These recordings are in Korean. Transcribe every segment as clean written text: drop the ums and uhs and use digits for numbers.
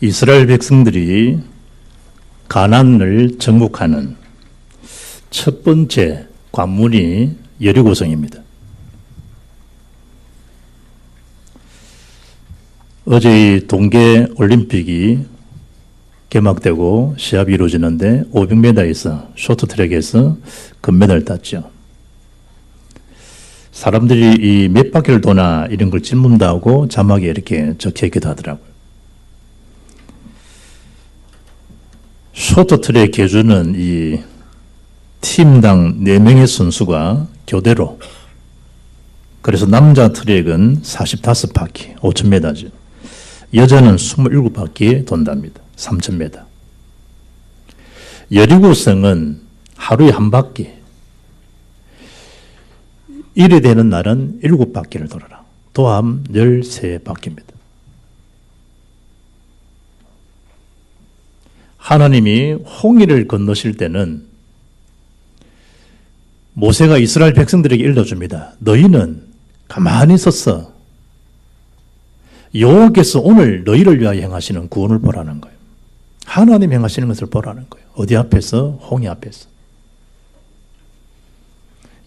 이스라엘 백성들이 가나안을 정복하는 첫 번째 관문이 여리고성입니다. 어제 이 동계 올림픽이 개막되고 시합이 이루어지는데 500m에서 쇼트트랙에서 금메달 땄죠. 사람들이 이 몇 바퀴를 도나 이런 걸 질문도 하고 자막에 이렇게 적혀있기도 하더라고요. 쇼트트랙 계주는 이 팀당 4명의 선수가 교대로, 그래서 남자 트랙은 45바퀴 5000m죠. 여자는 27바퀴 돈답니다. 3000m. 여리고성은 하루에 한 바퀴, 일이 되는 날은 7바퀴를 돌아라. 도합 13바퀴입니다. 하나님이 홍해를 건너실 때는 모세가 이스라엘 백성들에게 일러줍니다. 너희는 가만히 있었어. 여호와께서 오늘 너희를 위하여 행하시는 구원을 보라는 거예요. 하나님 행하시는 것을 보라는 거예요. 어디 앞에서? 홍해 앞에서.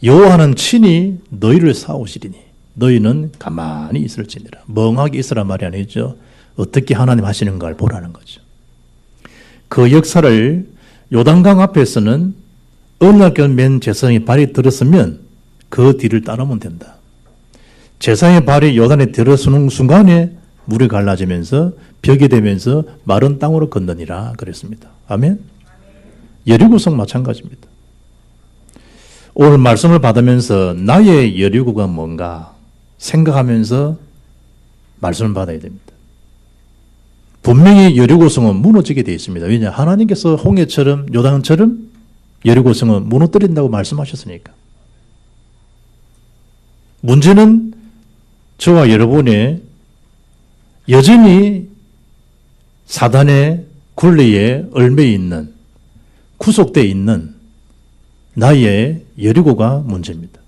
여호와는 친히 너희를 싸우시리니 너희는 가만히 있을지니라. 멍하게 있으라 말이 아니죠. 어떻게 하나님 하시는가를 보라는 거죠. 그 역사를 요단강 앞에서는 언약궤를 맨 제사장의 발이 들었으면 그 뒤를 따르면 된다. 제사장의 발이 요단에 들어서는 순간에 물이 갈라지면서 벽이 되면서 마른 땅으로 건너니라 그랬습니다. 아멘? 여리고성 마찬가지입니다. 오늘 말씀을 받으면서 나의 여리고가 뭔가 생각하면서 말씀을 받아야 됩니다. 분명히 여리고성은 무너지게 되어 있습니다. 왜냐? 하나님께서 홍해처럼 요단처럼 여리고성은 무너뜨린다고 말씀하셨으니까. 문제는 저와 여러분의 여전히 사단의 굴레에 얽매여 있는, 구속되어 있는 나의 여리고가 문제입니다.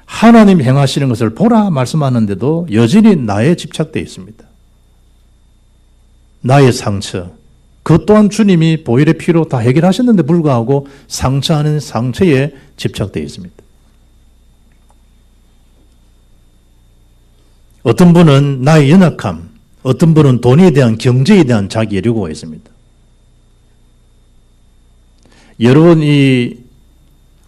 하나님 행하시는 것을 보라 말씀하는데도 여전히 나에 집착되어 있습니다. 나의 상처, 그 또한 주님이 보혈의 피로 다 해결하셨는데 불구하고 상처 아닌 상처에 집착되어 있습니다. 어떤 분은 나의 연약함, 어떤 분은 돈에 대한 경제에 대한 자기 여리고가 있습니다. 여러분, 이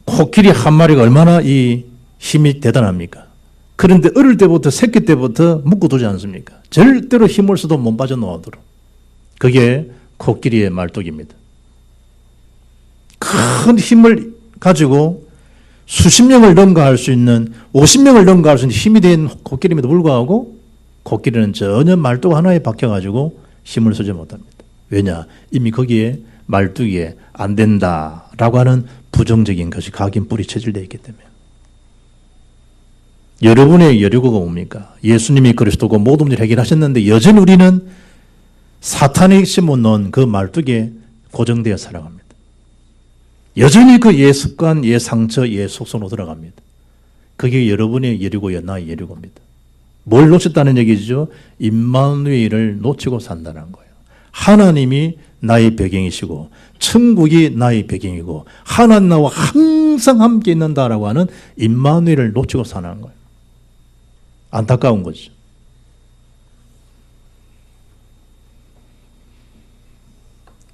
코끼리 한 마리가 얼마나 이 힘이 대단합니까? 그런데 어릴 때부터, 새끼 때부터 묶어두지 않습니까? 절대로 힘을 써도 못 빠져나오도록. 그게 코끼리의 말뚝입니다. 큰 힘을 가지고 수십 명을 능가할 수 있는, 50명을 능가할 수 있는 힘이 된 코끼리임에도 불구하고 코끼리는 전혀 말뚝 하나에 박혀가지고 힘을 쓰지 못합니다. 왜냐? 이미 거기에 말뚝에 안 된다라고 하는 부정적인 것이 각인 뿌리 체질되어 있기 때문에. 여러분의 여리고가 뭡니까? 예수님이 그리스도고 모든 일을 해결하셨는데 여전히 우리는 사탄이 심어놓은 그 말뚝에 고정되어 살아갑니다. 여전히 그 옛 습관, 옛 상처, 옛 속성으로 들어갑니다. 그게 여러분의 여리고여 나의 여리고입니다. 뭘 놓쳤다는 얘기죠? 임마누엘을 놓치고 산다는 거예요. 하나님이 나의 배경이시고 천국이 나의 배경이고 하나님 나와 항상 함께 있는다라고 하는 임마누엘을 놓치고 사는 거예요. 안타까운 거죠.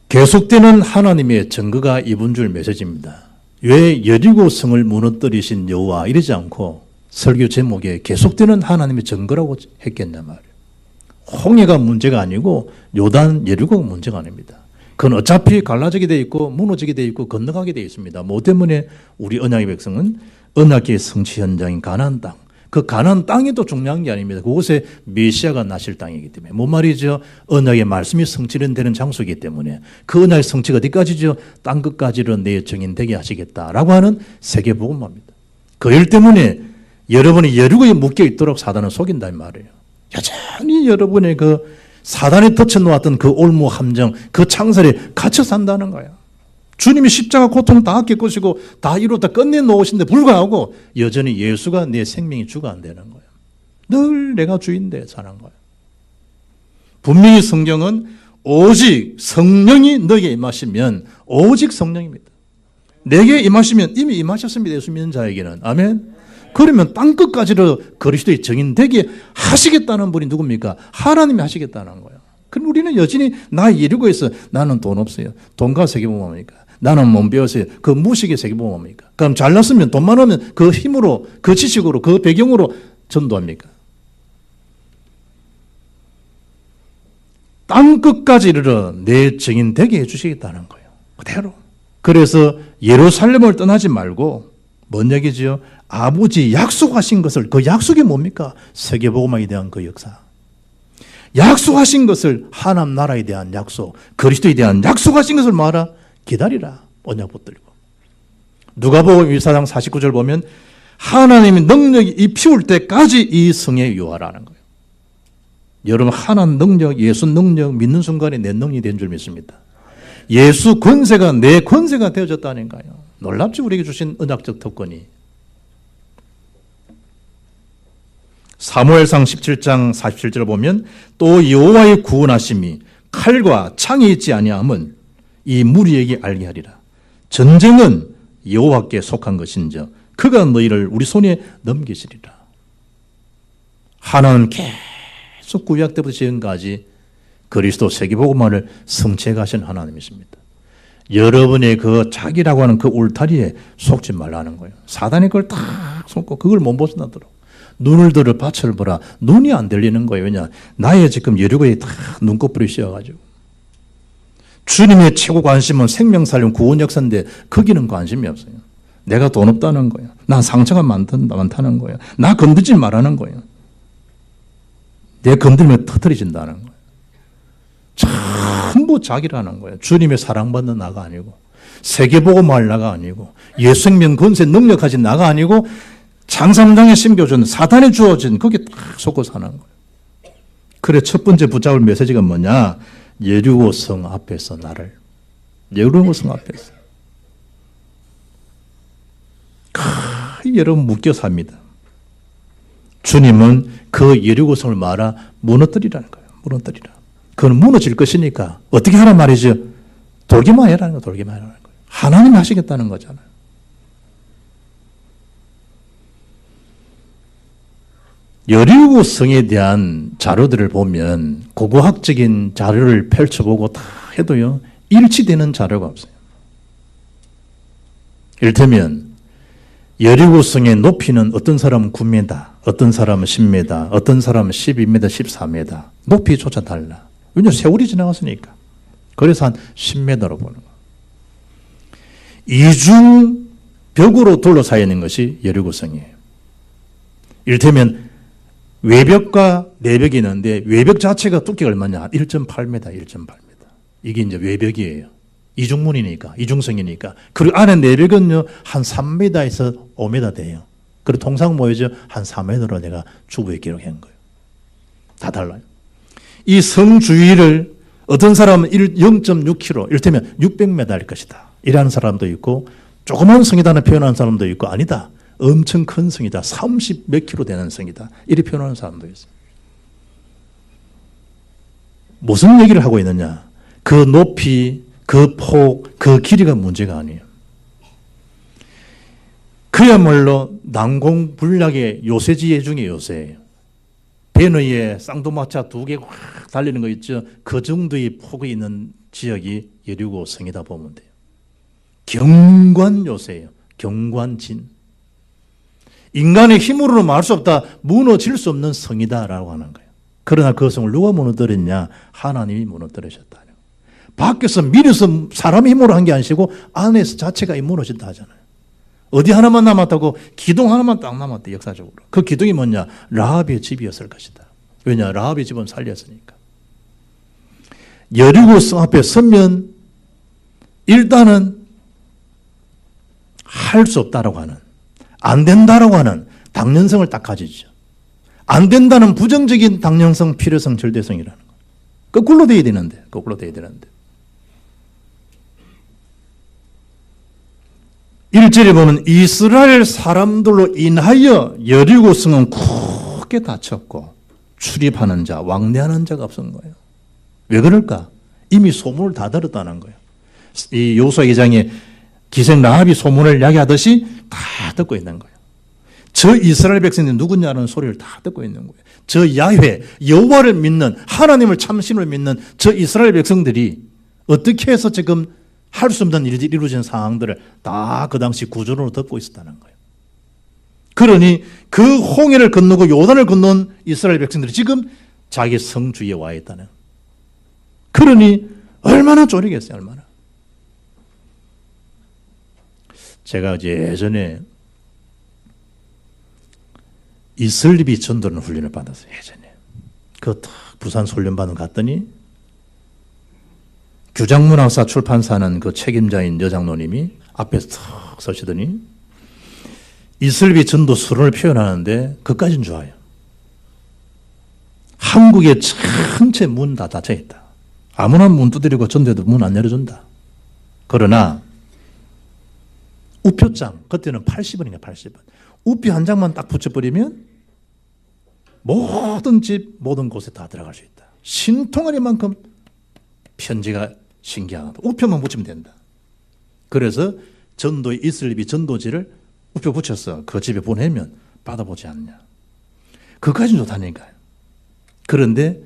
계속되는 하나님의 증거가 이번 줄 메시지입니다. 왜 여리고성을 무너뜨리신 여호와 이러지 않고 설교 제목에 계속되는 하나님의 증거라고 했겠냐 말이에요. 홍해가 문제가 아니고 요단 여리고가 문제가 아닙니다. 그건 어차피 갈라지게 되어 있고 무너지게 되어 있고 건너가게 되어 있습니다. 뭐 때문에 우리 언약의 백성은 언약의 성취 현장인 가나안 땅, 그 가나안 땅이 또 중요한 게 아닙니다. 그곳에 메시아가 나실 땅이기 때문에. 뭔 말이죠? 언약의 말씀이 성취되는 장소이기 때문에 그 언약의 성취가 어디까지죠? 땅 끝까지로 내 증인되게 하시겠다라고 하는 세계복음화입니다. 그 일 때문에 여러분이 여리고에 묶여 있도록 사단은 속인다 이 말이에요. 여전히 여러분의 그 사단이 덧쳐놓았던 그 올무 함정, 그 창살에 갇혀 산다는 거야. 주님이 십자가 고통 다 겪으시고 다 이루었다 끝내놓으신데 불구하고 여전히 예수가 내 생명이 주가 안 되는 거야. 늘 내가 주인데 사는 거야. 분명히 성경은 오직 성령이 너에게 임하시면 오직 성령입니다. 내게 임하시면 이미 임하셨습니다. 예수 믿는 자에게는. 아멘. 그러면 땅끝까지로 그리스도의 증인되게 하시겠다는 분이 누굽니까? 하나님이 하시겠다는 거예요. 그럼 우리는 여전히 나 예리고에서 나는 돈 없어요. 돈과 세계보면 뭡니까? 나는 못 배웠어요. 그 무식의 세계보면 뭡니까? 그럼 잘났으면 돈 많으면 그 힘으로 그 지식으로 그 배경으로 전도합니까? 땅끝까지 이르러 내 증인 되게 해주시겠다는 거예요. 그대로. 그래서 예루살렘을 떠나지 말고 뭔 얘기지요? 아버지 약속하신 것을, 그 약속이 뭡니까? 세계복음화에 대한 그 역사. 약속하신 것을, 하나님 나라에 대한 약속, 그리스도에 대한 약속하신 것을 말하라. 기다리라. 언약 붙들고. 누가복음 1장 49절 보면 하나님의 능력이 입히울 때까지 이 성에 유하라는 거예요. 여러분, 하나님 능력, 예수 능력 믿는 순간에 내 능력이 된 줄 믿습니다. 예수 권세가 내 권세가 되어졌다니까요. 놀랍지, 우리에게 주신 언약적 특권이. 사무엘상 17장 47절을 보면 또 여호와의 구원하심이 칼과 창이 있지 아니함은 이 무리에게 알게 하리라. 전쟁은 여호와께 속한 것인저 그가 너희를 우리 손에 넘기시리라. 하나님 계속 구약 때부터 지금까지 그리스도 세계복음화를 성취해 가신 하나님이십니다. 여러분의 그 자기라고 하는 그 울타리에 속지 말라는 거예요. 사단이 그걸 딱 속고 그걸 못 벗어나도록. 눈을 들어 밭을 보라. 눈이 안 들리는 거예요. 왜냐? 나의 지금 여리고에 다 눈꺼풀이 씌어가지고. 주님의 최고 관심은 생명 살림 구원 역사인데 거기는 관심이 없어요. 내가 돈 없다는 거예요. 난 상처가 많다는 거예요. 나 건드리지 말라는 거예요. 내 건드리면 터뜨려진다는 거예요. 전부 자기라는 거예요. 주님의 사랑받는 나가 아니고 세계복음할 나가 아니고 예수 생명 권세 능력하신 나가 아니고 장삼장에 심겨준 사단에 주어진 거기에 딱 속고 사는 거예요. 그래 첫 번째 붙잡을 메시지가 뭐냐? 여리고성 앞에서 나를. 여리고성 앞에서. 여러분 묶여 삽니다. 주님은 그 여리고성을 말아 무너뜨리라는 거예요. 무너뜨리라. 그건 무너질 것이니까 어떻게 하란 말이죠? 돌기만 해라는 거예요. 돌기만 해라는 거예요. 하나님이 하시겠다는 거잖아요. 여리고 성에 대한 자료들을 보면 고고학적인 자료를 펼쳐보고 다 해도요 일치되는 자료가 없어요. 이를테면 여리고 성의 높이는 어떤 사람은 9m, 어떤 사람은 10m, 어떤 사람은 12m, 14m 높이조차 달라. 왜냐하면 세월이 지나갔으니까. 그래서 한 10m로 보는 거예요. 이중 벽으로 둘러싸여 있는 것이 여리고 성이에요. 이를테면 외벽과 내벽이 있는데 외벽 자체가 두께가 얼마냐? 1.8m, 1.8m. 이게 이제 외벽이에요. 이중문이니까, 이중성이니까. 그리고 안에 내벽은요, 한 3m에서 5m 돼요. 그리고 통상 뭐죠? 한 4m로 내가 주부에 기록한 거예요. 다 달라요. 이 성 주위를 어떤 사람은 0.6km, 이를테면 600m일 것이다. 이라는 사람도 있고, 조그만 성이다는 표현하는 사람도 있고, 아니다. 엄청 큰 성이다. 30 몇 킬로 되는 성이다. 이렇게 표현하는 사람도 있어요. 무슨 얘기를 하고 있느냐? 그 높이, 그 폭, 그 길이가 문제가 아니에요. 그야말로 난공불락의 요새지혜 중에 요새예요. 배너에 쌍두마차 2개 확 달리는 거 있죠? 그 정도의 폭이 있는 지역이 여리고 성이다 보면 돼요. 경관 요새예요. 경관진. 인간의 힘으로는 말할 수 없다. 무너질 수 없는 성이다라고 하는 거예요. 그러나 그 성을 누가 무너뜨렸냐? 하나님이 무너뜨리셨다. 밖에서 밀어서 사람의 힘으로 한 게 아니고 안에서 자체가 무너진다 하잖아요. 어디 하나만 남았다고? 기둥 하나만 딱 남았대, 역사적으로. 그 기둥이 뭐냐? 라합의 집이었을 것이다. 왜냐? 라합의 집은 살렸으니까. 여리고 성 앞에 서면 일단은 할 수 없다라고 하는, 안 된다라고 하는 당연성을 딱 가지죠. 안 된다는 부정적인 당연성, 필요성, 절대성이라는 거. 거꾸로 돼야 되는데, 거꾸로 돼야 되는데. 1절에 보면 이스라엘 사람들로 인하여 여리고 성은 크게 다쳤고 출입하는 자, 왕래하는 자가 없은 거예요. 왜 그럴까? 이미 소문을 다 들었다는 거예요. 이 여호수아 2장에 기생 라합이 소문을 야기하듯이 다 듣고 있는 거예요. 저 이스라엘 백성들이 누구냐는 소리를 다 듣고 있는 거예요. 저 야훼, 여호와를 믿는, 하나님을 참신을 믿는 저 이스라엘 백성들이 어떻게 해서 지금 할 수 없는 일이 이루어진 상황들을 다 그 당시 구조로 듣고 있었다는 거예요. 그러니 그 홍해를 건너고 요단을 건넌 이스라엘 백성들이 지금 자기 성 주위에 와 있다는. 그러니 얼마나 쫄이겠어요, 얼마나. 제가 이제 예전에 이슬립이 전도는 훈련을 받았어요, 예전에. 그 부산 훈련받은 갔더니 규장문학사 출판사는 그 책임자인 여장로님이 앞에서 탁 서시더니 이슬립이 전도 수련을 표현하는데 그까진 좋아요. 한국의 전체 문 다 닫혀 있다. 아무나 문 두드리고 전도해도 문 안 열어준다. 그러나 우표장, 그때는 80원인가 80원. 우표 한 장만 딱 붙여버리면 모든 집, 모든 곳에 다 들어갈 수 있다. 신통하리만큼 편지가 신기하다. 우표만 붙이면 된다. 그래서 전도의 이슬립이 전도지를 우표 붙였어. 그 집에 보내면 받아보지 않냐. 그까지는 좋다니까요. 그런데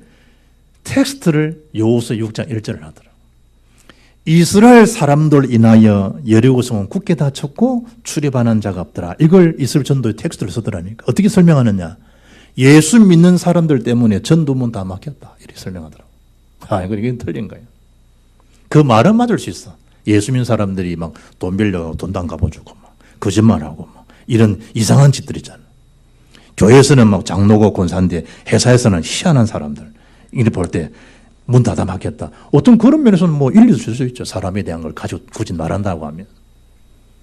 텍스트를 여호수아 6장 1절을 하더라고요. 이스라엘 사람들 인하여 여리고성은 굳게 닫혔고 출입하는 자가 없더라. 이걸 이스라엘 전도의 텍스트를 쓰더라니까. 어떻게 설명하느냐. 예수 믿는 사람들 때문에 전도문 다 막혔다. 이렇게 설명하더라고. 이건 틀린 거예요. 그 말은 맞을 수 있어. 예수 믿는 사람들이 막 돈 빌려 돈도 안 갚아주고 막 거짓말하고 막 이런 이상한 짓들 있잖아. 교회에서는 막 장로고 권사인데 회사에서는 희한한 사람들. 이렇게 볼 때 문 닫아 막혔다. 어떤 그런 면에서는 뭐 일리도 줄 수 있죠. 사람에 대한 걸 가지고 굳이 말한다고 하면.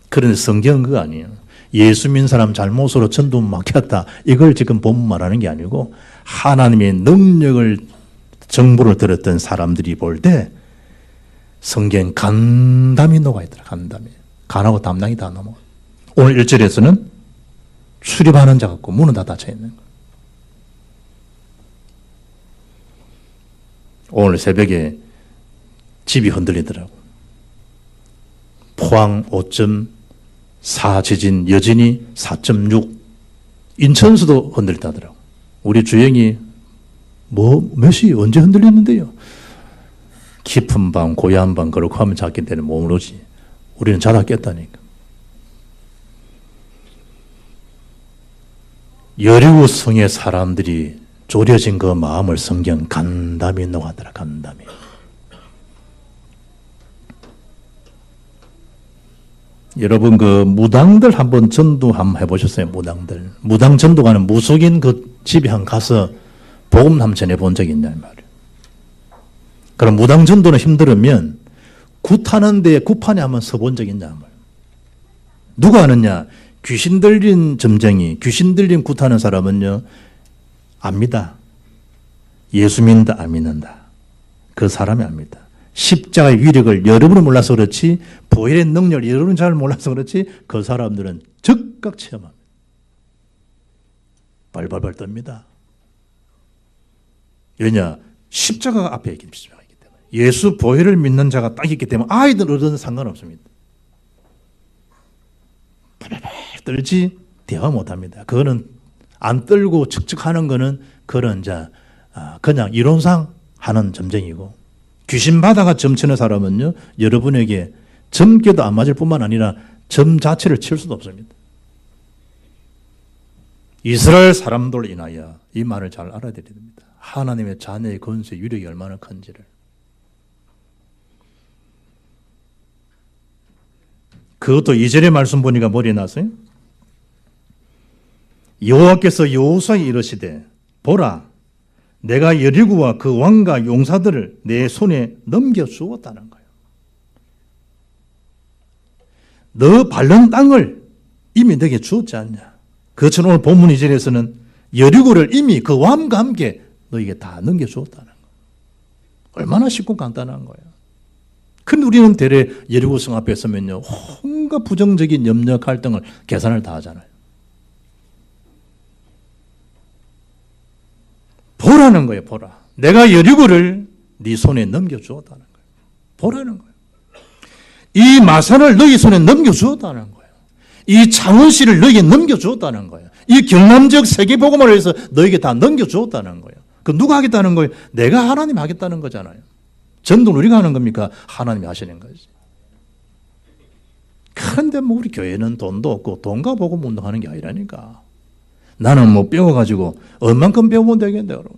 그런데 성경은 그거 아니에요. 예수 믿는 사람 잘못으로 전도 막혔다. 이걸 지금 본문 말하는 게 아니고 하나님의 능력을 정보를 들었던 사람들이 볼 때 성경 간담이 녹아있더라. 간담이. 간하고 담당이 다 넘어가. 오늘 1절에서는 출입하는 자 같고 문은 다 닫혀 있는 거예요. 오늘 새벽에 집이 흔들리더라고. 포항 5.4 지진, 여진이 4.6, 인천수도 흔들렸다더라고. 우리 주영이 몇 시 언제 흔들렸는데요? 깊은 밤, 고요한 밤 그렇고 하면 잤기 때문에 모르지. 우리는 자다 깼다니까. 여리고 성의 사람들이 졸여진 그 마음을 성경 간담이 녹아더라. 간담이. 여러분 그 무당들 한번 전도 한번 해보셨어요? 무당들. 무당 전도가는 무속인 그 집에 한 가서 복음 한번 전해본 적이 있냐 말이에요. 그럼 무당 전도는 힘들으면 굿하는 데 굿판에 한번 서본 적이 있냐 말이에요. 누가 아느냐? 귀신 들린 점쟁이, 귀신 들린 굿하는 사람은요 압니다. 예수 믿는다, 안 믿는다. 그 사람이 압니다. 십자가의 위력을 여러분은 몰라서 그렇지, 보혈의 능력을 여러분은 잘 몰라서 그렇지, 그 사람들은 즉각 체험합니다. 발발발 떱니다. 왜냐? 십자가가 앞에 있기 때문에. 예수 보혈을 믿는 자가 딱 있기 때문에 아이들 어른은 상관없습니다. 발발발 떨지 대화 못합니다. 그거는 안 떨고 척척하는 거는 그런 그냥 이론상 하는 점쟁이고, 귀신 받아가 점치는 사람은요 여러분에게 점괘도 안 맞을 뿐만 아니라 점 자체를 칠 수도 없습니다. 이스라엘 사람들 인하여 이 말을 잘 알아야 됩니다. 하나님의 자녀의 권세의 위력이 얼마나 큰지를. 그것도 2절의 말씀 보니까 머리에 났어요. 여호와께서 여호수아에게 이르시되 보라 내가 여리고와 그 왕과 용사들을 내 손에 넘겨주었다는 거예요. 너 밟는 땅을 이미 너에게 주었지 않냐. 그것처럼 오늘 본문 2절에서는 여리고를 이미 그 왕과 함께 너에게 다 넘겨주었다는 거예요. 얼마나 쉽고 간단한 거예요. 근데 우리는 대래 여리고성 앞에 서면요 온갖 부정적인 염려 갈등을 계산을 다 하잖아요. 보라는 거예요. 보라. 내가 여리고를 네 손에 넘겨주었다는 거예요. 보라는 거예요. 이 마산을 너희 손에 넘겨주었다는 거예요. 이 창원시를 너희에게 넘겨주었다는 거예요. 이 경남 지역 세계복음을 위해서 너희에게 다 넘겨주었다는 거예요. 그 누가 하겠다는 거예요? 내가 하나님 하겠다는 거잖아요. 전도는 우리가 하는 겁니까? 하나님이 하시는 거지. 그런데 뭐 우리 교회는 돈도 없고 돈과 복음 운동하는 게 아니라니까. 나는 뭐 배워가지고 얼만큼 배우면 되겠는데 여러분.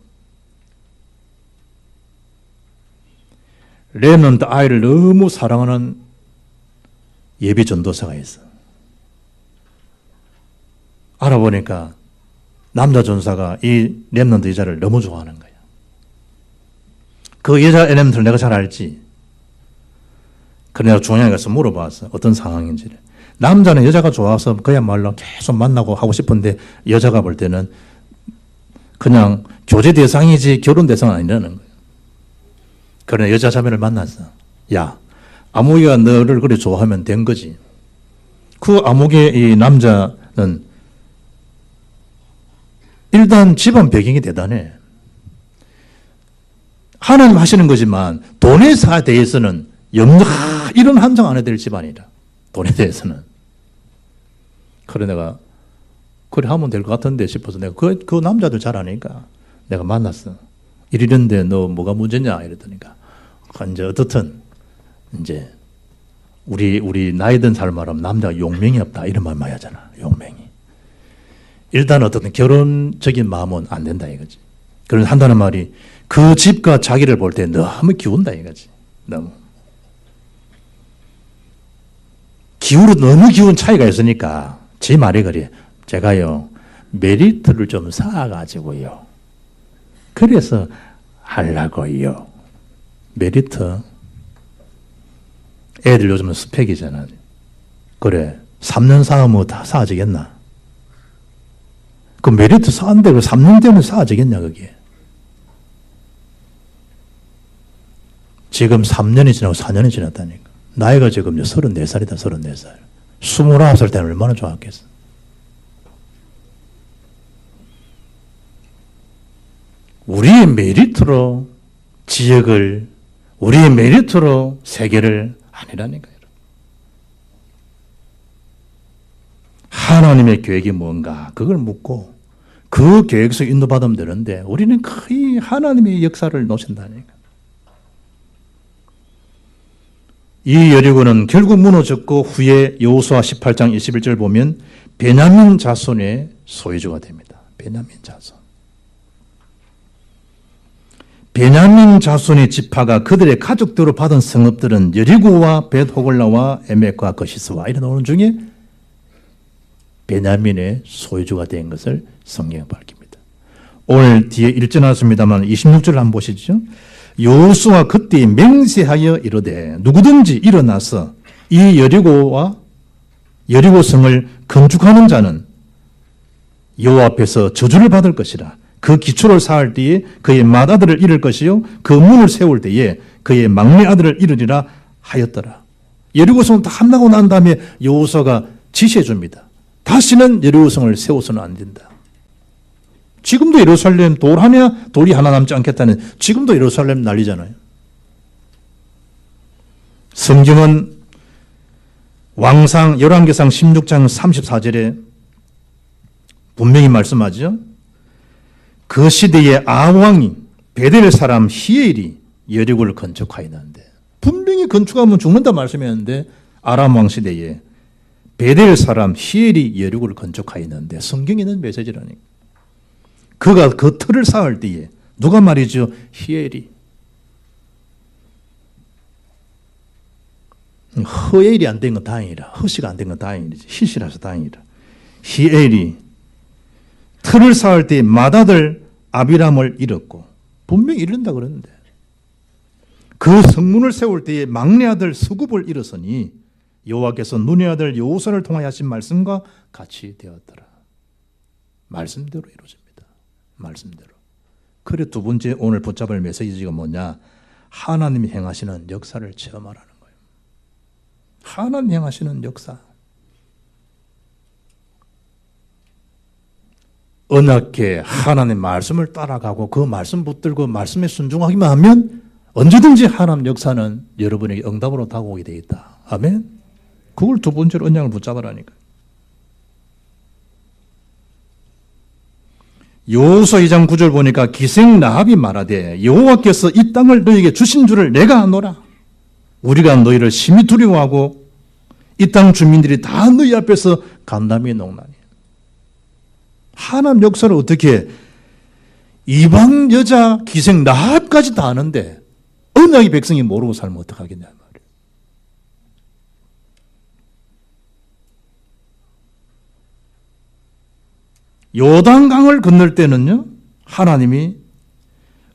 렘넌트 아이를 너무 사랑하는 예비 전도사가 있어. 알아보니까 남자 전사가 이 렘넌트 여자를 너무 좋아하는 거야. 그 여자 렘넌트를 내가 잘 알지. 그래 내가 중앙에 가서 물어봤어. 어떤 상황인지를. 남자는 여자가 좋아서 그야말로 계속 만나고 하고 싶은데 여자가 볼 때는 그냥 교제 대상이지 결혼 대상은 아니라는 거예요. 그러나 여자 자매를 만났어. 야, 아무개가 너를 그래 좋아하면 된 거지. 그 아무개 이 남자는 일단 집안 배경이 대단해. 하나님 하시는 거지만 돈에 대해서는 이런 한정 안 해야 될 집안이라. 돈에 대해서는. 그래 내가 그래 하면 될 것 같은데 싶어서 내가 그 남자들 잘 아니까 내가 만났어. 이러는데 너 뭐가 문제냐 이랬더니까 이제 어떻든 이제 우리 나이 든 사람 말하면 남자가 용맹이 없다 이런 말 많이 하잖아. 용맹이. 일단 어떻든 결혼적인 마음은 안 된다 이거지. 그래서 한다는 말이 그 집과 자기를 볼 때 너무 기운다 이거지. 너무. 기울은 너무 기운 차이가 있으니까 제 말이 그래. 제가요 메리트를 좀 쌓아가지고요. 그래서 하려고요. 메리트. 애들 요즘은 스펙이잖아. 그래. 3년 쌓으면 다 쌓아지겠나? 그 메리트 쌓은데 그 3년 되면 쌓아지겠냐 그게? 지금 3년이 지나고 4년이 지났다니까. 나이가 지금 34살이다. 34살. 29살 때는 얼마나 좋았겠어. 우리의 메리트로 지역을, 우리의 메리트로 세계를 아니라니까요. 하나님의 계획이 뭔가 그걸 묻고 그 계획 속 인도받으면 되는데 우리는 거의 하나님의 역사를 놓친다니까. 이 여리고는 결국 무너졌고 후에 여호수아 18장 21절 보면 베냐민 자손의 소유주가 됩니다. 베냐민 자손. 베냐민 자손의 지파가 그들의 가족대로 받은 성읍들은 여리고와 벳호글라와 에멕과 거시스와 이런 오는 중에 베냐민의 소유주가 된 것을 성경에 밝힙니다. 오늘 뒤에 읽지 않았습니다만 26절을 한번 보시죠. 여호수아 그때 맹세하여 이르되 누구든지 일어나서 이 여리고와 여리고성을 건축하는 자는 여호와 앞에서 저주를 받을 것이라. 그 기초를 쌓을 때에 그의 맏아들을 잃을 것이요 그 문을 세울 때에 그의 막내 아들을 잃으리라 하였더라. 여리고성을 다 함나고 난 다음에 여호수아가 지시해 줍니다. 다시는 여리고성을 세워서는 안 된다. 지금도 예루살렘 돌하냐 돌이 하나 남지 않겠다는 지금도 예루살렘 난리잖아요. 성경은 왕상 열왕기상 16장 34절에 분명히 말씀하죠. 그 시대에 아왕이 베델 사람 히엘이 여리고를 건축하였는데 분명히 건축하면 죽는다 말씀이었는데 아람 왕 시대에 베델 사람 히엘이 여리고를 건축하였는데 성경에 있는 메시지라니까. 그가 그 틀을 쌓을 때에 누가 말이죠? 히엘이. 허엘이 안 된 건 다행이라. 허씨가 안 된 건 다행이지. 히시라서 다행이라. 히엘이 틀을 쌓을 때에 맏아들 아비람을 잃었고 분명히 잃는다 그러는데 그 성문을 세울 때에 막내 아들 수굽을 잃었으니 여호와께서 눈의 아들 여호수아를 통하여 하신 말씀과 같이 되었더라. 말씀대로 이루어집니다. 말씀대로. 그래 두 번째 오늘 붙잡을 메시지가 뭐냐? 하나님이 행하시는 역사를 체험하라는 거예요. 하나님 행하시는 역사. 언약계 하나님 말씀을 따라가고 그 말씀 붙들고 말씀에 순종하기만 하면 언제든지 하나님 역사는 여러분에게 응답으로 다가오게 되어 있다. 아멘. 그걸 두 번째로 언약을 붙잡으라니까. 여호수아 2장 9절 보니까 기생 라합이 말하되 여호와께서 이 땅을 너희에게 주신 줄을 내가 아노라. 우리가 너희를 심히 두려워하고 이 땅 주민들이 다 너희 앞에서 간담이 녹나니. 하나님 역사를 어떻게 이방 여자 기생 라합까지 다 아는데 언약의 백성이 모르고 살면 어떡하겠냐 말이에요. 요단강을 건널 때는요, 하나님이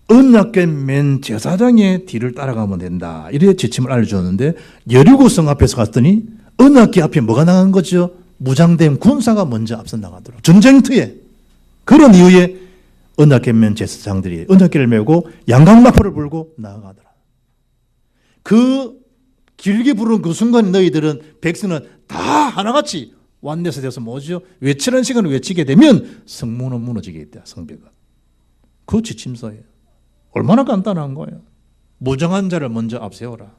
언약궤 맨 제사장의 뒤를 따라가면 된다. 이래 지침을 알려줬는데 여리고성 앞에서 갔더니 언약궤 앞에 뭐가 나간 거죠? 무장된 군사가 먼저 앞서 나가더라고요. 전쟁터에. 그런 이후에 언약궤 맨 제사장들이 언약궤를 메고 양강나팔을 불고 나아가더라. 그 길게 부르는 그 순간 너희들은 백성은 다 하나같이 완내서 돼서 뭐죠? 외치는 시간을 외치게 되면 성문은 무너지게 있다. 성벽은. 그 지침서예요. 얼마나 간단한 거예요. 무정한 자를 먼저 앞세워라.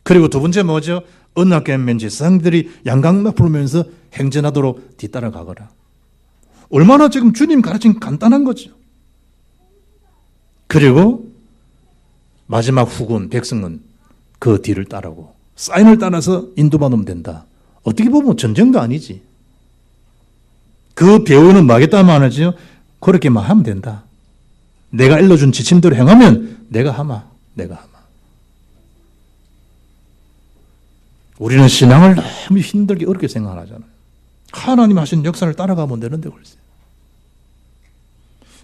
그리고 두 번째 뭐죠? 언약궤 맨 제사장들이 양강나팔 불면서 행전하도록 뒤따라 가거라. 얼마나 지금 주님 가르친 간단한 거죠. 그리고 마지막 후군 백성은 그 뒤를 따르고 사인을 따라서 인도받으면 된다. 어떻게 보면 전쟁도 아니지. 그 배우는 뭐겠다면 하죠? 그렇게만 하면 된다. 내가 일러준 지침대로 행하면 내가 하마. 우리는 신앙을 너무 힘들게 어렵게 생각하잖아요. 하나님 하신 역사를 따라가면 되는데 글쎄.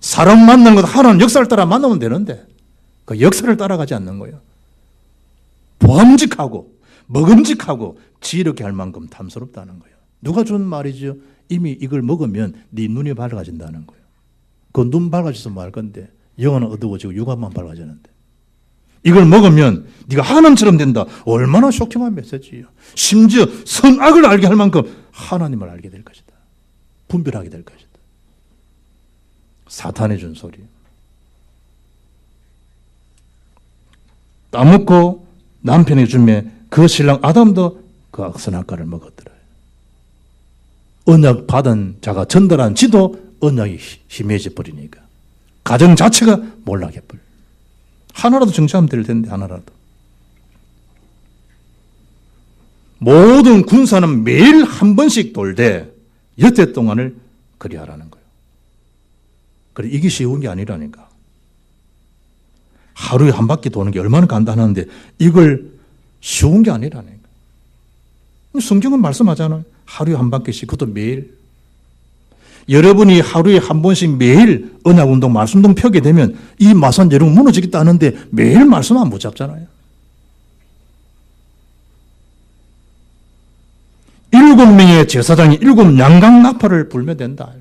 사람 만난 것도 하나님 역사를 따라 만나면 되는데 그 역사를 따라가지 않는 거예요. 보암직하고 먹음직하고 지혜롭게 할 만큼 탐스럽다는 거예요. 누가 준 말이죠? 이미 이걸 먹으면 네 눈이 밝아진다는 거예요. 그 눈 밝아져서 뭐 할 건데 영혼은 어두워지고 육안만 밝아지는데 이걸 먹으면 네가 하나님처럼 된다. 얼마나 쇼킹한 메시지예요. 심지어 선악을 알게 할 만큼 하나님을 알게 될 것이다. 분별하게 될 것이다. 사탄이 준 소리예요. 따먹고 남편이 주면 그 신랑 아담도 그 선악과를 먹었더래요. 언약 받은 자가 전달한 지도 언약이 희미해져 버리니까 가정 자체가 몰락해 버려. 하나라도 정치하면 될 텐데 하나라도. 모든 군사는 매일 한 번씩 돌되 여태 동안을 그리하라는 거예요. 그래 이게 쉬운 게 아니라니까. 하루에 한 바퀴 도는 게 얼마나 간단한데 이걸 쉬운 게 아니라니까. 성경은 말씀하잖아요. 하루에 한 바퀴씩, 그것도 매일. 여러분이 하루에 한 번씩 매일 언약운동, 말씀운동 펴게 되면 이 마산 여러분 무너지겠다 하는데 매일 말씀만 못 잡잖아요. 7명의 제사장이 7 양강나팔을 불면 된다.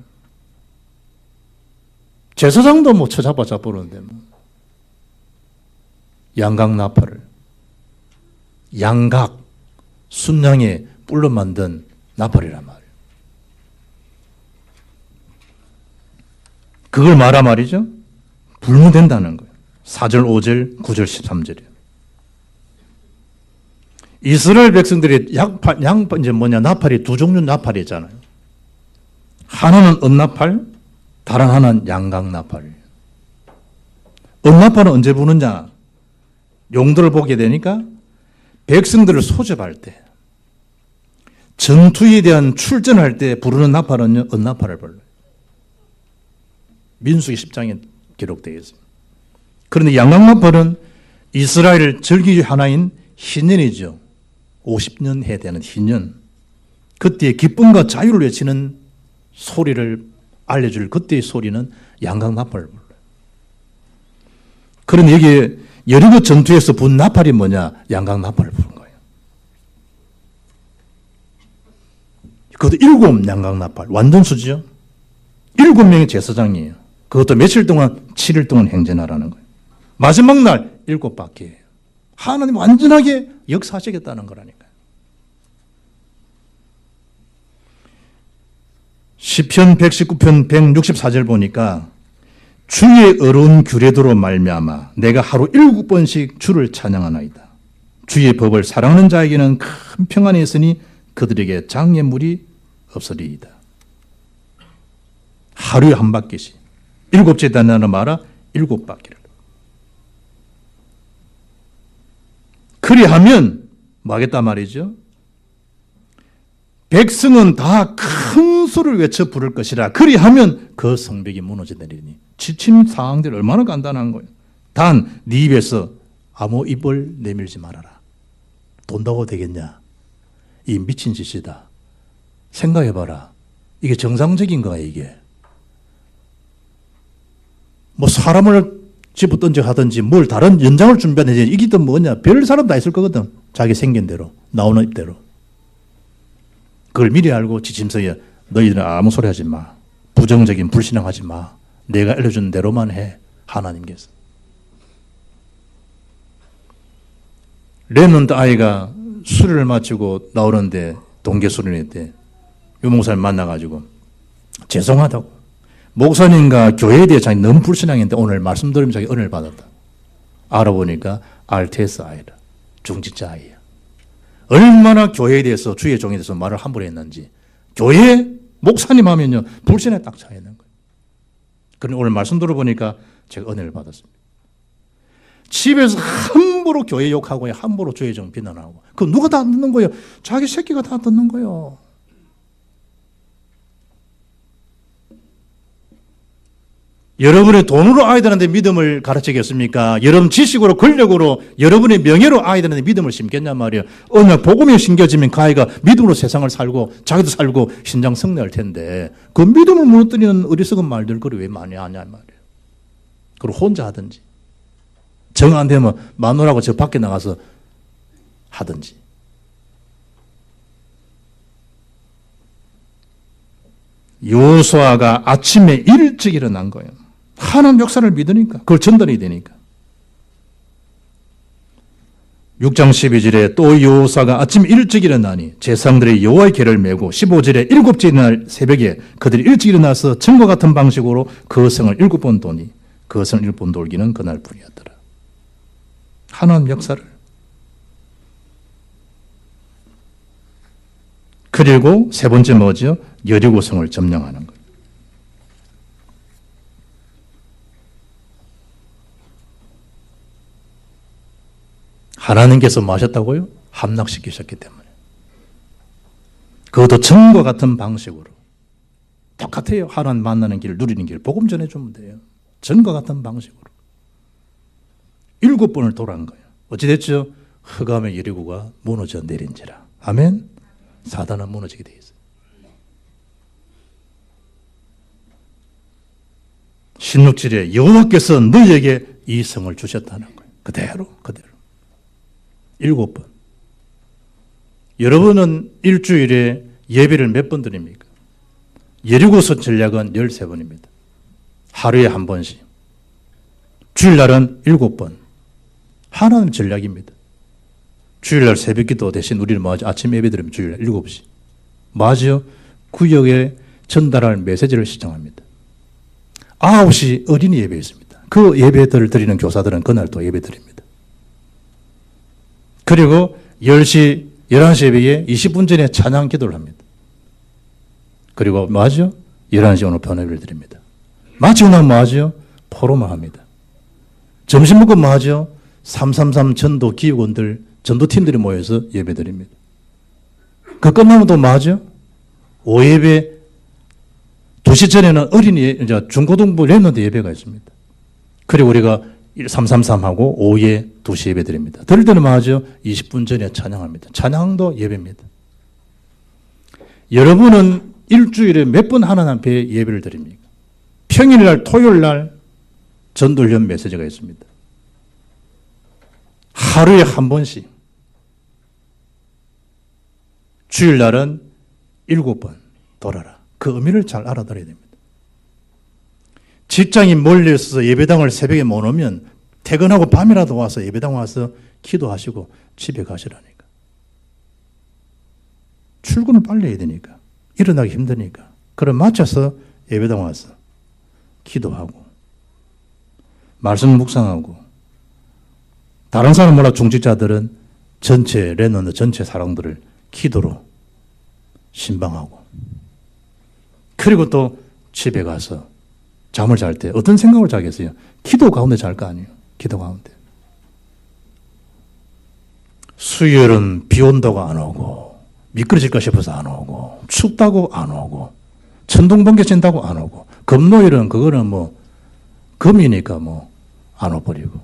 제사장도 뭐 쳐잡아 잡으는데 뭐. 양강나팔을. 양각, 순양의 뿔로 만든 나팔이란 말이에요. 그걸 말하 말이죠. 불면 된다는 거예요. 4절, 5절, 9절, 13절이에요. 이스라엘 백성들이 이제 나팔이 두 종류 나팔이 있잖아요. 하나는 은나팔, 다른 하나는 양각나팔이에요. 은나팔은 언제 부느냐? 용도를 보게 되니까 백성들을 소집할 때, 전투에 대한 출전할 때 부르는 나팔은요, 은나팔을 불러요. 민수기 10장에 기록되어 있습니다. 그런데 양각나팔은 이스라엘 절기 중 하나인 희년이죠. 50년 해야 되는 희년. 그때의 기쁨과 자유를 외치는 소리를 알려줄 그때의 소리는 양각나팔을 불러요. 그런데 여기에 여리고 전투에서 분 나팔이 뭐냐? 양각나팔을 부른 거예요. 그것도 7 양각나팔. 완전 수죠. 7명의 제사장이에요. 그것도 며칠 동안, 7일 동안 행전하라는 거예요. 마지막 날 7바퀴예요. 하나님 완전하게 역사하시겠다는 거라니까요. 시편 119편 164절 보니까 주의 어려운 규례도로 말미암아 내가 하루 7번씩 주를 찬양하나이다. 주의 법을 사랑하는 자에게는 큰 평안이 있으니 그들에게 장애물이 없으리이다. 하루에 한 바퀴씩. 7째 단나는 말아 7바퀴를. 그리하면 뭐 하겠단 말이죠? 백성은 다 큰 소리를 외쳐 부를 것이라. 그리하면 그 성벽이 무너지리니. 지침 사항들이 얼마나 간단한 거예요. 단 네 입에서 아무 입을 내밀지 말아라. 돈다고 되겠냐? 이 미친 짓이다. 생각해봐라. 이게 정상적인 거야, 이게. 뭐 사람을 집어던져 하든지 뭘 다른 연장을 준비하든지 이기든 뭐냐. 별 사람 다 있을 거거든. 자기 생긴 대로. 나오는 입대로. 그걸 미리 알고 지침서에 너희들은 아무 소리 하지 마. 부정적인 불신앙하지 마. 내가 알려준 대로만 해. 하나님께서. 랩런트 아이가 수련을 마치고 나오는데 동계 수련회 때 유 목사님 만나가지고 죄송하다고. 목사님과 교회에 대해 자기 너무 불신앙인데 오늘 말씀 들으면 자기 은혜를 받았다. 알아보니까 RTS 아이라. 중직자 아이야. 얼마나 교회에 대해서 주의 종에 대해서 말을 함부로 했는지. 교회 목사님 하면요 불신에 딱 차 있는 거예요. 그런데 오늘 말씀 들어보니까 제가 은혜를 받았습니다. 집에서 함부로 교회 욕하고 함부로 주의 종 비난하고. 그럼 누가 다 듣는 거예요? 자기 새끼가 다 듣는 거예요. 여러분의 돈으로 아이들한테 믿음을 가르치겠습니까? 여러분 지식으로 권력으로 여러분의 명예로 아이들한테 믿음을 심겠냔 말이에요. 어느 날 복음이 심겨지면 그 아이가 믿음으로 세상을 살고 자기도 살고 신장 성례할 텐데 그 믿음을 무너뜨리는 어리석은 말들 그걸 왜 많이 하냐 말이에요. 그리고 혼자 하든지 정 안 되면 마누라하고 저 밖에 나가서 하든지. 여호수아가 아침에 일찍 일어난 거예요. 하나님 역사를 믿으니까. 그걸 전달이 되니까. 6장 12절에 또 여호수아가 아침 일찍 일어나니 제사장들이 여호와의 궤를 메고 15절에 7째 날 새벽에 그들이 일찍 일어나서 전과 같은 방식으로 그 성을 7번 도니 그 성을 7번 돌기는 그날뿐이었더라. 하나님 역사를. 그리고 세 번째 뭐죠? 여리고성을 점령하는 거예요. 하나님께서 뭐 하셨다고요? 함락시키셨기 때문에. 그것도 전과 같은 방식으로. 똑같아요. 하나님 만나는 길, 누리는 길, 복음 전해주면 돼요. 전과 같은 방식으로. 7번을 돌아간 거예요. 어찌됐죠? 흑암의 여리고가 무너져 내린지라. 아멘? 사단은 무너지게 되어 있어요. 신록질에 여호와께서 너희에게 이 성을 주셨다는 거예요. 그대로. 7번. 여러분은 일주일에 예배를 몇 번 드립니까? 여리고성 전략은 13번입니다. 하루에 한 번씩. 주일날은 7번. 하나님 전략입니다. 주일날 새벽기도 대신 우리는 뭐하죠? 아침 예배 드리면 주일날 7시. 맞아요. 구역에 전달할 메시지를 시청합니다. 9시 어린이 예배 있습니다. 그 예배들을 드리는 교사들은 그날 또 예배 드립니다. 그리고 10시, 11시 예배에 20분 전에 찬양 기도를 합니다. 그리고 뭐하죠? 11시 오늘 변호를 드립니다. 마치고 나면 뭐하죠? 포럼을 합니다. 점심 먹고 뭐하죠? 333 전도 기업원들, 전도팀들이 모여서 예배 드립니다. 그 끝나면 또 뭐하죠? 오예배, 2시 전에는 어린이, 이제 중고등부 랩런트 예배가 있습니다. 그리고 우리가 333하고 오후에 2시 예배 드립니다. 들을 때는 뭐하죠? 20분 전에 찬양합니다. 찬양도 예배입니다. 여러분은 일주일에 몇 번 하나님 앞에 예배를 드립니까? 평일날, 토요일날 전도련 메시지가 있습니다. 하루에 한 번씩. 주일날은 7번 돌아라. 그 의미를 잘 알아들어야 됩니다. 직장이 멀리 있어서 예배당을 새벽에 못 오면 퇴근하고 밤이라도 와서 예배당 와서 기도하시고 집에 가시라니까. 출근을 빨리 해야 되니까. 일어나기 힘드니까. 그럼 맞춰서 예배당 와서 기도하고 말씀 묵상하고, 다른 사람 몰라 중직자들은 전체 레넌트 전체 사람들을 기도로 신방하고, 그리고 또 집에 가서 잠을 잘 때 어떤 생각을 자겠어요? 기도 가운데 잘 거 아니에요. 기도 가운데. 수요일은 비 온다고 안 오고, 미끄러질까 싶어서 안 오고, 춥다고 안 오고, 천둥 번개 친다고 안 오고, 금요일은 그거는 뭐 금이니까 뭐 안 와버리고,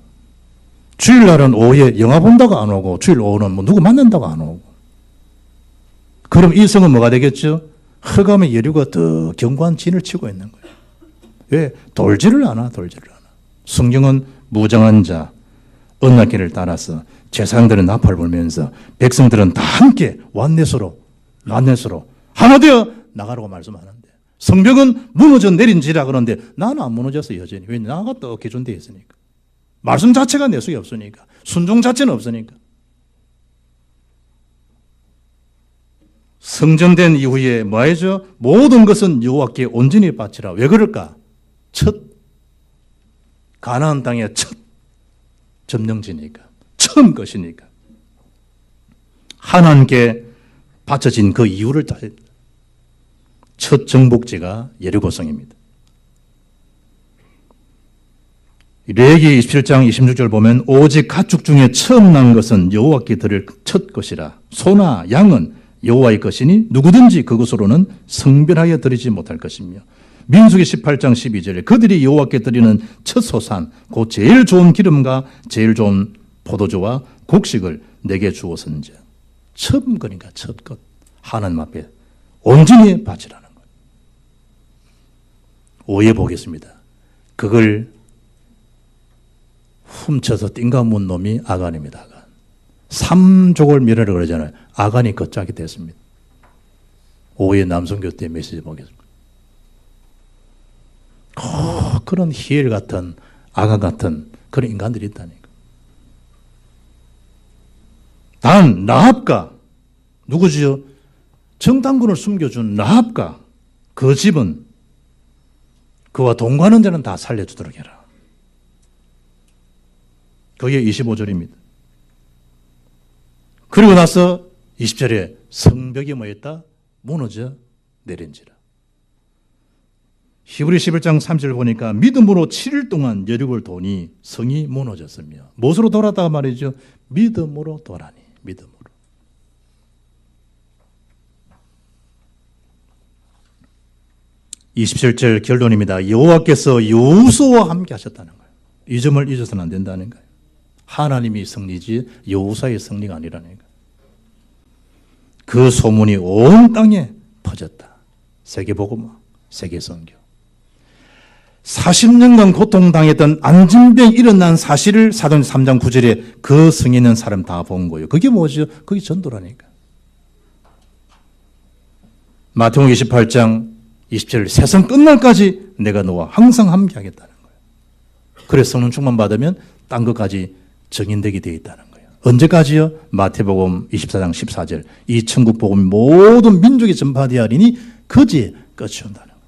주일날은 오후에 영화 본다고 안 오고, 주일 오후는 뭐 누구 만난다고 안 오고. 그럼 이 성은 뭐가 되겠죠? 흑암의 여류가 더 견고한 진을 치고 있는 거예요. 왜? 돌지를 않아. 성경은 무정한 자, 언약궤를 따라서 제사장들은 나팔을 불면서 백성들은 다 함께 완넷으로 하나 되어 나가라고 말씀하는데, 성벽은 무너져 내린지라 그러는데 나는 안 무너졌어 여전히. 왜? 나가 또 기준되어 있으니까. 말씀 자체가 내 속에 없으니까. 순종 자체는 없으니까. 성전된 이후에 뭐 하죠? 모든 것은 여호와께 온전히 바치라. 왜 그럴까? 가나안 땅의 첫 점령지니까. 처음 것이니까. 하나님께 바쳐진 그 이유를 따집니다. 첫 정복지가 여리고성입니다. 레위기 27장 26절 보면 오직 가축 중에 처음 난 것은 여호와께 드릴 첫 것이라. 소나 양은 여호와의 것이니 누구든지 그것으로는 성별하여 드리지 못할 것이며, 민수기 18장 12절에 그들이 여호와께 드리는 첫 소산 곧 제일 좋은 기름과 제일 좋은 포도주와 곡식을 내게 주었은지. 처음 거니까 첫 것. 하나님 앞에 온전히 바치라는 거예요. 오해 보겠습니다. 그걸 훔쳐서 띵가문 놈이 아간입니다. 아간. 삼족을 멸하라 그러잖아요. 아간이 그 짝이 됐습니다. 오해 남성교 때 메시지 보겠습니다. 그런 히엘 같은 아간 같은 그런 인간들이 있다니까. 단 라합과 누구지요? 정탐꾼을 숨겨준 라합과 그 집은 그와 동거하는 자는 다 살려주도록 해라. 그게 25절입니다. 그리고 나서 20절에 성벽이 뭐였다? 무너져 내린지라. 히브리 11장 3절 보니까 믿음으로 7일 동안 여리고를 도니 성이 무너졌으며, 무엇으로 돌았다가 말이죠? 믿음으로 돌아니. 믿음으로. (27절) 결론입니다. 여호와께서 여호수아와 함께 하셨다는 거예요. 이 점을 잊어서는 안 된다는 거예요. 하나님이 승리지 여호수아의 승리가 아니라는 거예요. 그 소문이 온 땅에 퍼졌다. 세계복음화, 세계선교. 40년간 고통당했던 안진병이 일어난 사실을 사도행전 3장 9절에 그 성에 있는 사람 다 본 거예요. 그게 뭐죠? 그게 전도라니까. 마태복음 28장 20절, 세상 끝날까지 내가 너와 항상 함께 하겠다는 거예요. 그래서 성령 충만 받으면 딴 것까지 정인되게 되어 있다는 거예요. 언제까지요? 마태복음 24장 14절, 이 천국 복음이 모든 민족에 전파되어야 하리니 그지에 끝이 온다는 거예요.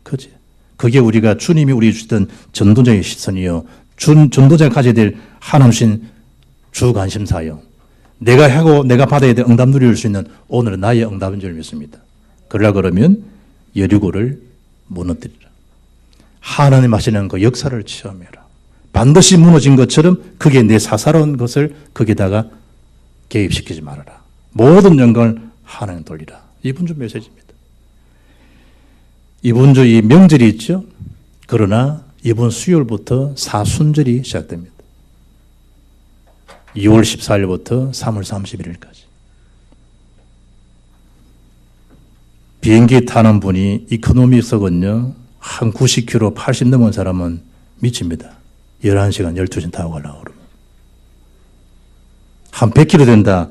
그지. 그게 우리가 주님이 우리 주시던 전도자의 시선이요, 전도자가 가져야 될 하나님신 주관심사요, 내가 하고 내가 받아야 될 응답 누릴 수 있는 오늘은 나의 응답인 줄 믿습니다. 그러려 그러면 여리고를 무너뜨리라. 하나님 하시는 그 역사를 체험해라. 반드시 무너진 것처럼 그게 내 사사로운 것을 거기다가 개입시키지 말아라. 모든 영광을 하나님 돌리라. 이번 주 메시지입니다. 이번 주 이 명절이 있죠. 그러나 이번 수요일부터 사순절이 시작됩니다. 2월 14일부터 3월 31일까지. 비행기 타는 분이 이코노미석은요, 한 90km, 80 넘은 사람은 미칩니다. 11시간, 12시간 타고 가려고 그러면. 한 100km 된다,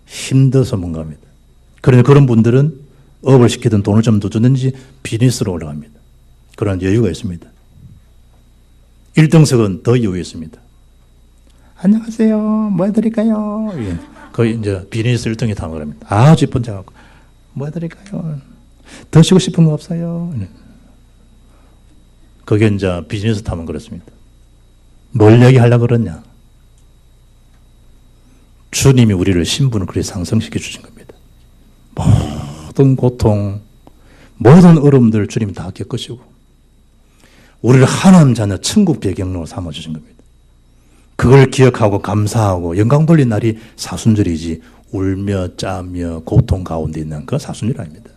힘들어서 못 갑니다. 그런데 그런 분들은 업을 시키든 돈을 좀 더 주든지 비즈니스로 올라갑니다. 그런 여유가 있습니다. 1등석은 더 여유 있습니다. 안녕하세요. 뭐 해드릴까요? 예. 거의 이제 비즈니스 1등이 타는 겁니다. 아주 이쁜 차 갖고. 뭐 해드릴까요? 드시고 싶은 거 없어요? 그게 이제 비즈니스 타면 그렇습니다. 뭘 얘기하려고 그러냐? 주님이 우리를 신분을 그리 상승시켜 주신 겁니다. 모든 고통, 모든 어려움들을 주님이 다 겪으시고 우리를 하나님 자녀 천국 배경으로 삼아주신 겁니다. 그걸 기억하고 감사하고 영광 돌린 날이 사순절이지 울며 짜며 고통 가운데 있는 그 사순절 아닙니다.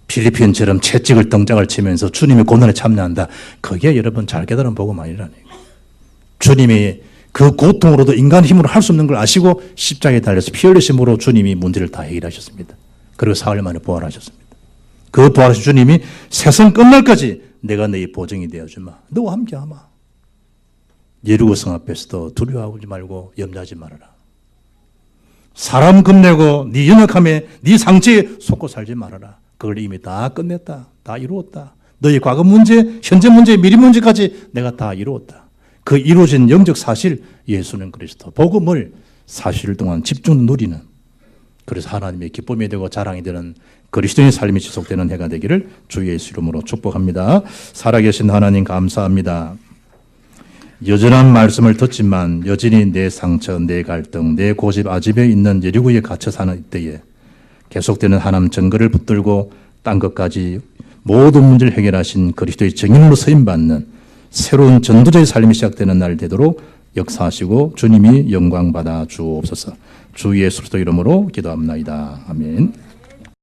필리핀처럼 채찍을 등짝을 치면서 주님의 고난에 참여한다. 그게 여러분 잘 깨달은 복음 아니라니까요. 주님이 그 고통으로도 인간 힘으로 할 수 없는 걸 아시고 십자가에 달려서 피 흘리심으로 주님이 문제를 다 해결하셨습니다. 그리고 사흘 만에 부활하셨습니다. 그 부활하신 주님이 세상 끝날까지 내가 너희 보증이 되어주마. 너와 함께하마. 예루고 성 앞에서도 두려워하지 말고 염려하지 말아라. 사람 겁내고 네 연약함에 네 상처에 속고 살지 말아라. 그걸 이미 다 끝냈다. 다 이루었다. 너희 과거 문제, 현재 문제, 미래 문제까지 내가 다 이루었다. 그 이루어진 영적 사실 예수는 그리스도. 복음을 사실 동안 집중 누리는 그래서 하나님의 기쁨이 되고 자랑이 되는 그리스도인의 삶이 지속되는 해가 되기를 주 예수 이름으로 축복합니다. 살아계신 하나님 감사합니다. 여전한 말씀을 듣지만 여전히 내 상처, 내 갈등, 내 고집, 아집에 있는 여리고에 갇혀 사는 이때에 계속되는 하나님 증거를 붙들고 딴 것까지 모든 문제를 해결하신 그리스도의 증인으로 쓰임받는 새로운 전도자의 삶이 시작되는 날 되도록 역사하시고 주님이 영광 받아 주옵소서. 주 예수 그리스도 이름으로 기도합나이다. 아멘.